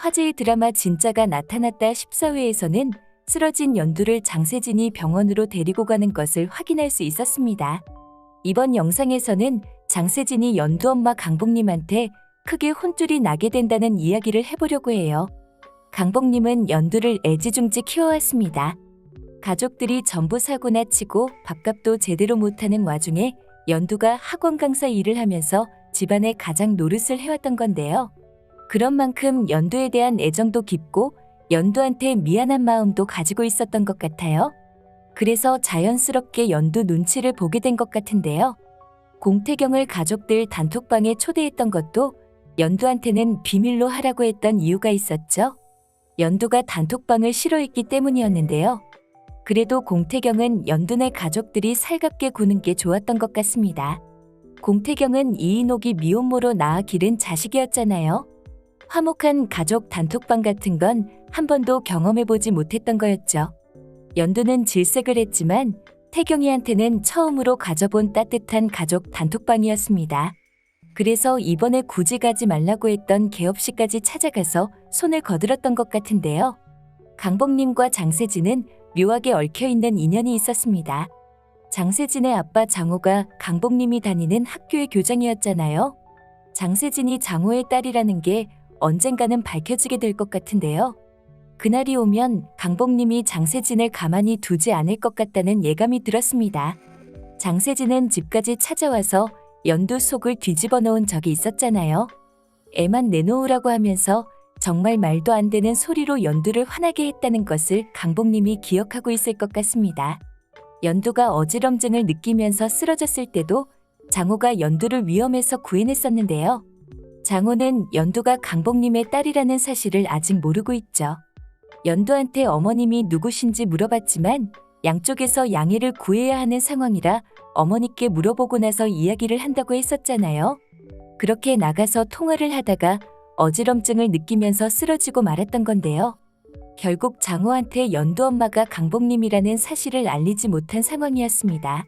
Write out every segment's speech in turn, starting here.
화제의 드라마 진짜가 나타났다 14회에서는 쓰러진 연두를 장세진이 병원으로 데리고 가는 것을 확인할 수 있었습니다. 이번 영상에서는 장세진이 연두 엄마 강복님한테 크게 혼쭐이 나게 된다는 이야기를 해보려고 해요. 강복님은 연두를 애지중지 키워왔습니다. 가족들이 전부 사고나 치고 밥값도 제대로 못하는 와중에 연두가 학원 강사 일을 하면서 집안의 가장 노릇을 해왔던 건데요. 그런 만큼 연두에 대한 애정도 깊고 연두한테 미안한 마음도 가지고 있었던 것 같아요. 그래서 자연스럽게 연두 눈치를 보게 된 것 같은데요. 공태경을 가족들 단톡방에 초대했던 것도 연두한테는 비밀로 하라고 했던 이유가 있었죠. 연두가 단톡방을 싫어했기 때문이었는데요. 그래도 공태경은 연두네 가족들이 살갑게 구는 게 좋았던 것 같습니다. 공태경은 이인옥이 미혼모로 낳아 기른 자식이었잖아요. 화목한 가족 단톡방 같은 건 한 번도 경험해보지 못했던 거였죠. 연두는 질색을 했지만 태경이한테는 처음으로 가져본 따뜻한 가족 단톡방이었습니다. 그래서 이번에 굳이 가지 말라고 했던 개업식까지 찾아가서 손을 거들었던 것 같은데요. 강복님과 장세진은 묘하게 얽혀있는 인연이 있었습니다. 장세진의 아빠 장호가 강복님이 다니는 학교의 교장이었잖아요. 장세진이 장호의 딸이라는 게 언젠가는 밝혀지게 될 것 같은데요. 그날이 오면 강복님이 장세진을 가만히 두지 않을 것 같다는 예감이 들었습니다. 장세진은 집까지 찾아와서 연두 속을 뒤집어 놓은 적이 있었잖아요. 애만 내놓으라고 하면서 정말 말도 안 되는 소리로 연두를 화나게 했다는 것을 강복님이 기억하고 있을 것 같습니다. 연두가 어지럼증을 느끼면서 쓰러졌을 때도 장호가 연두를 위험에서 구해냈었는데요. 장호는 연두가 강복님의 딸이라는 사실을 아직 모르고 있죠. 연두한테 어머님이 누구신지 물어봤지만 양쪽에서 양해를 구해야 하는 상황이라 어머니께 물어보고 나서 이야기를 한다고 했었잖아요. 그렇게 나가서 통화를 하다가 어지럼증을 느끼면서 쓰러지고 말았던 건데요. 결국 장호한테 연두 엄마가 강복님이라는 사실을 알리지 못한 상황이었습니다.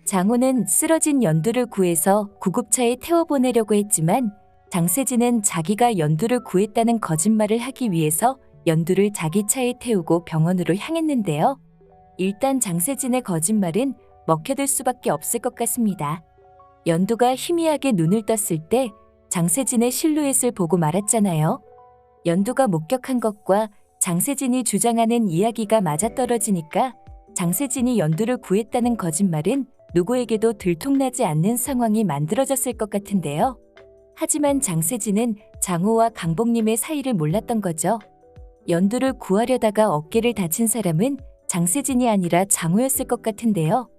장호는 쓰러진 연두를 구해서 구급차에 태워보내려고 했지만 장세진은 자기가 연두를 구했다는 거짓말을 하기 위해서 연두를 자기 차에 태우고 병원으로 향했는데요. 일단 장세진의 거짓말은 먹혀들 수밖에 없을 것 같습니다. 연두가 희미하게 눈을 떴을 때 장세진의 실루엣을 보고 말았잖아요. 연두가 목격한 것과 장세진이 주장하는 이야기가 맞아떨어지니까 장세진이 연두를 구했다는 거짓말은 누구에게도 들통나지 않는 상황이 만들어졌을 것 같은데요. 하지만 장세진은 장호와 강복님의 사이를 몰랐던 거죠. 연두를 구하려다가 어깨를 다친 사람은 장세진이 아니라 장호였을 것 같은데요.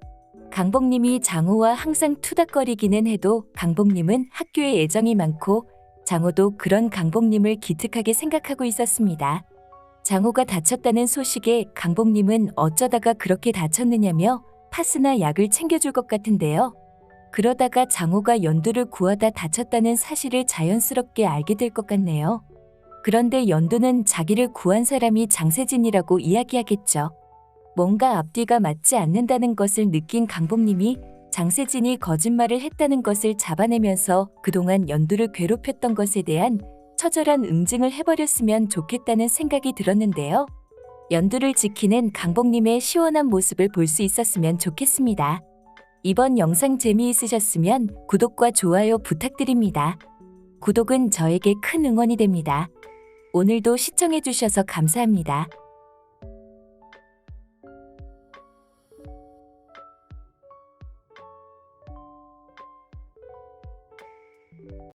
강복님이 장호와 항상 투닥거리기는 해도 강복님은 학교에 애정이 많고 장호도 그런 강복님을 기특하게 생각하고 있었습니다. 장호가 다쳤다는 소식에 강복님은 어쩌다가 그렇게 다쳤느냐며 파스나 약을 챙겨줄 것 같은데요. 그러다가 장호가 연두를 구하다 다쳤다는 사실을 자연스럽게 알게 될 것 같네요. 그런데 연두는 자기를 구한 사람이 장세진이라고 이야기하겠죠. 뭔가 앞뒤가 맞지 않는다는 것을 느낀 강복님이 장세진이 거짓말을 했다는 것을 잡아내면서 그동안 연두를 괴롭혔던 것에 대한 처절한 응징을 해버렸으면 좋겠다는 생각이 들었는데요. 연두를 지키는 강복님의 시원한 모습을 볼 수 있었으면 좋겠습니다. 이번 영상 재미있으셨으면 구독과 좋아요 부탁드립니다. 구독은 저에게 큰 응원이 됩니다. 오늘도 시청해주셔서 감사합니다.